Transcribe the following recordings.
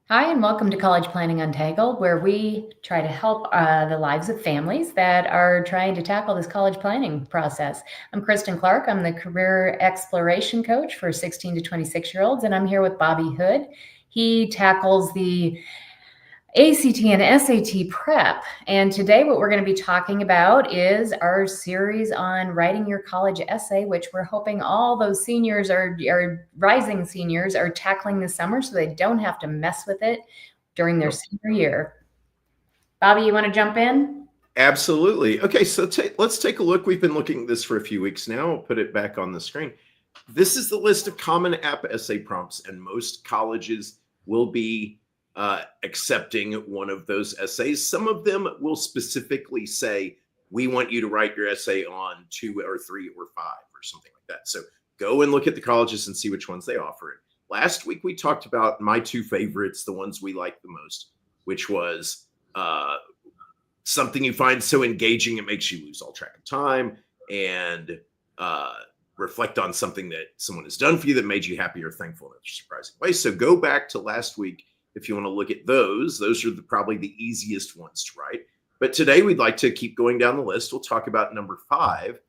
Hi, and welcome to College Planning Untangled, where we try to help the lives of families that are trying to tackle this college planning process. I'm Kristin Clark. I'm the career exploration coach for 16 to 26-year-olds, and I'm here with Bobby Hood. He tackles the ACT and SAT prep. And today, what we're going to be talking about is our series on writing your college essay, which we're hoping all those seniors are rising seniors are tackling this summer so they don't have to mess with it during their senior year. Bobby, you want to jump in? Absolutely. Okay, so let's take a look. We've been looking at this for a few weeks now. I'll put it back on the screen. This is the list of common app essay prompts, and most colleges will be accepting one of those essays. Some of them will specifically say, we want you to write your essay on 2 or 3 or 5 or something like that. So go and look at the colleges and see which ones they offer it. Last week, we talked about my 2 favorites, the ones we liked the most, which was something you find so engaging it makes you lose all track of time, and reflect on something that someone has done for you that made you happy or thankful in a surprising way. So go back to last week if you want to look at those. Those are probably the easiest ones to write. But today we'd like to keep going down the list. We'll talk about number 5,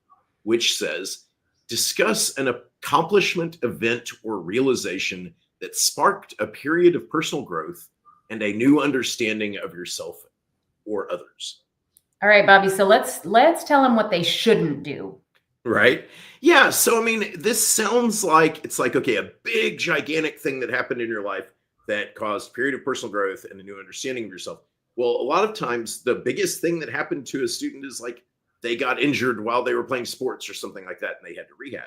which says, discuss an accomplishment, event, or realization that sparked a period of personal growth and a new understanding of yourself or others. All right, Bobby. So let's tell them what they shouldn't do. Right? Yeah. So, I mean, this sounds like it's like, okay, a big, gigantic thing that happened in your life that caused a period of personal growth and a new understanding of yourself. Well, a lot of times the biggest thing that happened to a student is like they got injured while they were playing sports or something like that, and they had to rehab.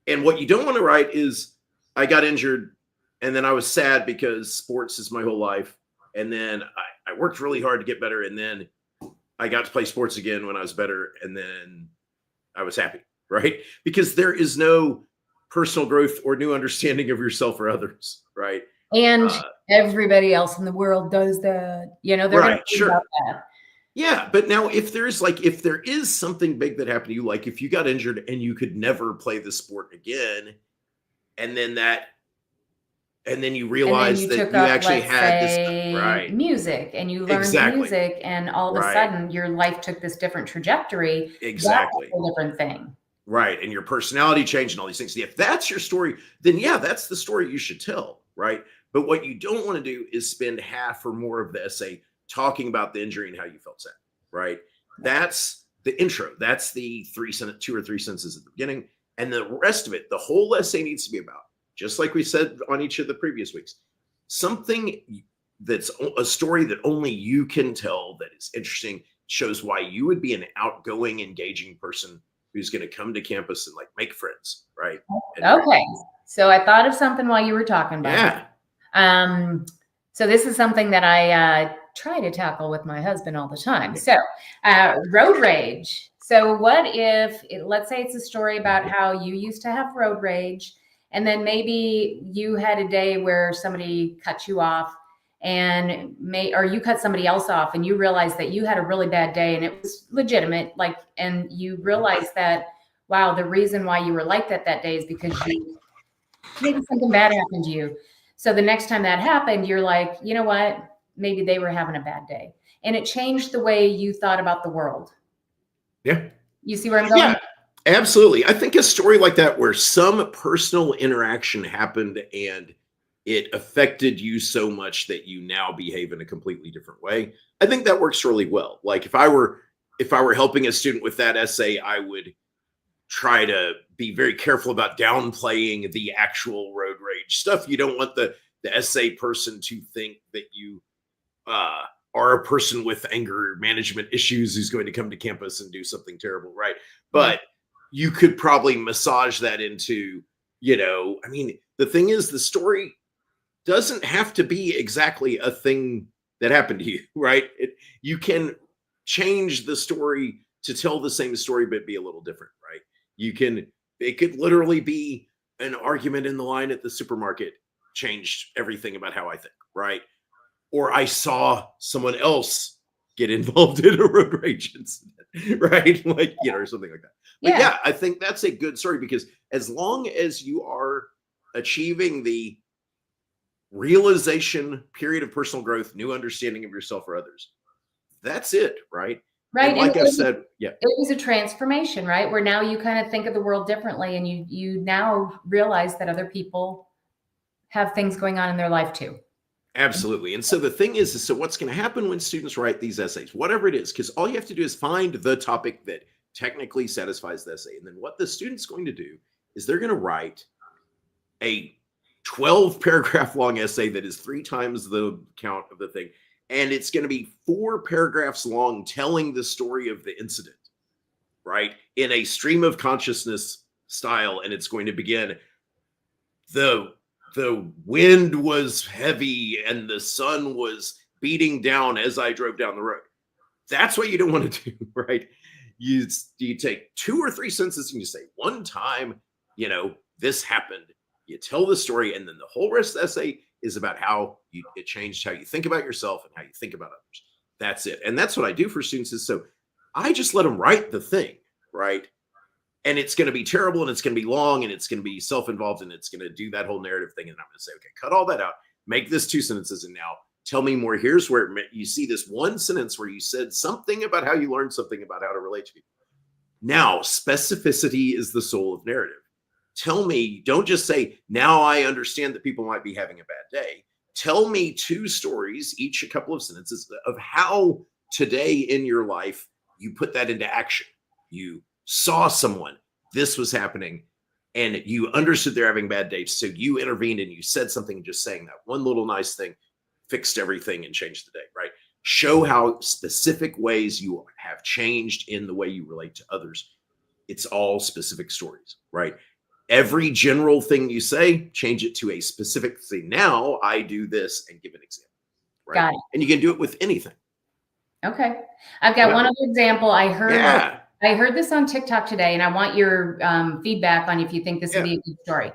And what you don't want to write is, I got injured and then I was sad because sports is my whole life. And then I worked really hard to get better. And then I got to play sports again when I was better. And then I was happy, right? Because there is no personal growth or new understanding of yourself or others, right? And everybody else in the world does that. They're right, going to about that. Yeah, but now if there is something big that happened to you, like if you got injured and you could never play the sport again, and then you realize and then that you actually had this, right? Music, and you learned music, and all of a sudden your life took this different trajectory. Exactly. That's a different thing. Right. And your personality changed and all these things. If that's your story, then yeah, that's the story you should tell. Right. But what you don't want to do is spend half or more of the essay talking about the injury and how you felt sad. Right. That's the intro. That's the 2 or 3 sentences at the beginning. And the rest of it, the whole essay needs to be about, just like we said on each of the previous weeks, something that's a story that only you can tell, that is interesting, shows why you would be an outgoing, engaging person who's going to come to campus and like make friends, right? Okay. So I thought of something while you were talking about it. So this is something that I try to tackle with my husband all the time. So road rage. So what if, let's say it's a story about how you used to have road rage, and then maybe you had a day where somebody cut you off, or you cut somebody else off, and you realized that you had a really bad day and it was legitimate, and you realized that, wow, the reason why you were like that day is because maybe something bad happened to you. So the next time that happened, you're like, you know what? Maybe they were having a bad day. And it changed the way you thought about the world. Yeah. You see where I'm going? Yeah, absolutely. I think a story like that where some personal interaction happened and it affected you so much that you now behave in a completely different way, I think that works really well. Like if I were helping a student with that essay, I would try to be very careful about downplaying the actual road rage stuff. You don't want the essay person to think that you are a person with anger management issues who's going to come to campus and do something terrible, right? But you could probably massage that into, I mean, the thing is, the story doesn't have to be exactly a thing that happened to you, right? You can change the story to tell the same story, but be a little different, right? It could literally be an argument in the line at the supermarket changed everything about how I think, right? Or I saw someone else get involved in a road rage incident, right? Like, or something like that. But yeah, I think that's a good story, because as long as you are achieving the realization, period of personal growth, new understanding of yourself or others. That's it, right? Right. And like I've said, it was a transformation, right? Where now you kind of think of the world differently, and you now realize that other people have things going on in their life too. Absolutely. And so the thing is so what's going to happen when students write these essays, whatever it is, because all you have to do is find the topic that technically satisfies the essay. And then what the student's going to do is they're going to write a 12 paragraph long essay that is 3 times the count of the thing. And it's going to be 4 paragraphs long telling the story of the incident, right? In a stream of consciousness style. And it's going to begin, the wind was heavy and the sun was beating down as I drove down the road. That's what you don't want to do, right? You take 2 or 3 sentences and you say, one time, this happened. You tell the story, and then the whole rest of the essay is about how it changed how you think about yourself and how you think about others. That's it. And that's what I do for students is, so I just let them write the thing, right? And it's going to be terrible, and it's going to be long, and it's going to be self-involved, and it's going to do that whole narrative thing. And I'm going to say, okay, cut all that out, make this 2 sentences, and now tell me more. Here's where you see this one sentence where you said something about how you learned something about how to relate to people. Now, specificity is the soul of narrative. Tell me, don't just say, now I understand that people might be having a bad day. Tell me 2 stories, each a couple of sentences, of how today in your life you put that into action. You saw someone, this was happening, and you understood they're having bad days. So you intervened and you said something, just saying that one little nice thing fixed everything and changed the day, right? Show how specific ways you have changed in the way you relate to others. It's all specific stories, right? Every general thing you say, change it to a specific thing. Now I do this, and give an example, right? Got it. And you can do it with anything. Okay. I've got one other example. I heard this on TikTok today, and I want your feedback on if you think this would be a good story.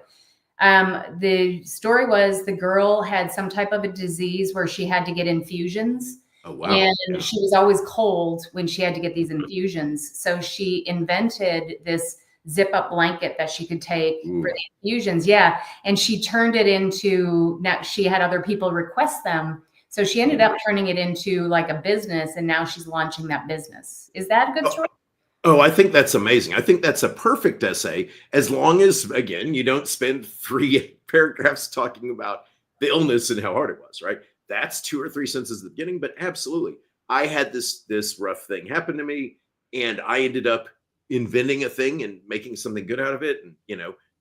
The story was the girl had some type of a disease where she had to get infusions. Oh, wow. And she was always cold when she had to get these infusions. So she invented this zip-up blanket that she could take for the infusions. Yeah. And she turned it into, now she had other people request them. So she ended up turning it into like a business, and now she's launching that business. Is that a good story? Oh, I think that's amazing. I think that's a perfect essay, as long as, again, you don't spend 3 paragraphs talking about the illness and how hard it was, right? That's 2 or 3 sentences at the beginning, but absolutely. I had this rough thing happen to me, and I ended up inventing a thing and making something good out of it. And,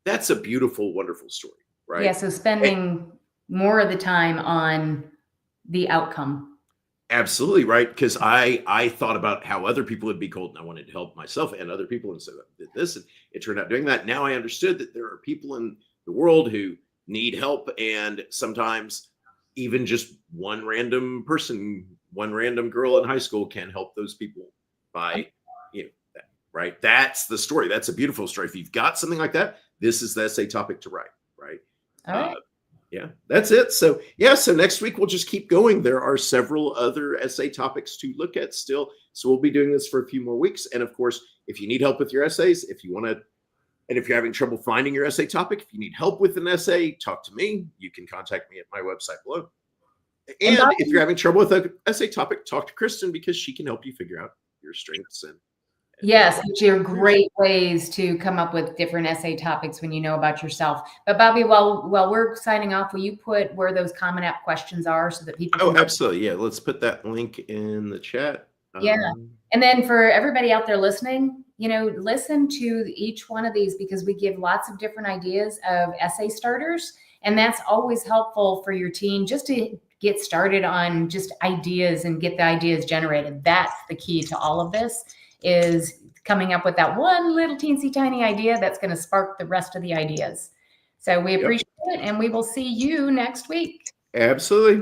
that's a beautiful, wonderful story, right? Yeah, so spending more of the time on the outcome. Absolutely, right? Because I thought about how other people would be cold, and I wanted to help myself and other people, and so I did this, and it turned out doing that. Now I understood that there are people in the world who need help, and sometimes even just one random person, one random girl in high school can help those people by, that, right? That's the story. That's a beautiful story. If you've got something like that, this is the essay topic to write, right? All right. Yeah, that's it. So so next week we'll just keep going. There are several other essay topics to look at still. So we'll be doing this for a few more weeks. And of course, if you need help with your essays, if you want to, and if you're having trouble finding your essay topic, if you need help with an essay, talk to me. You can contact me at my website below. And if you're having trouble with an essay topic, talk to Kristin, because she can help you figure out your strengths and yes, which are great ways to come up with different essay topics when you know about yourself. But Bobby, while we're signing off, will you put where those Common App questions are so that people Oh, absolutely. Yeah, let's put that link in the chat. Yeah. And then for everybody out there listening, listen to each one of these, because we give lots of different ideas of essay starters. And that's always helpful for your team, just to get started on just ideas and get the ideas generated. That's the key to all of this, is coming up with that one little teensy tiny idea that's going to spark the rest of the ideas. So we appreciate it, and we will see you next week. Absolutely.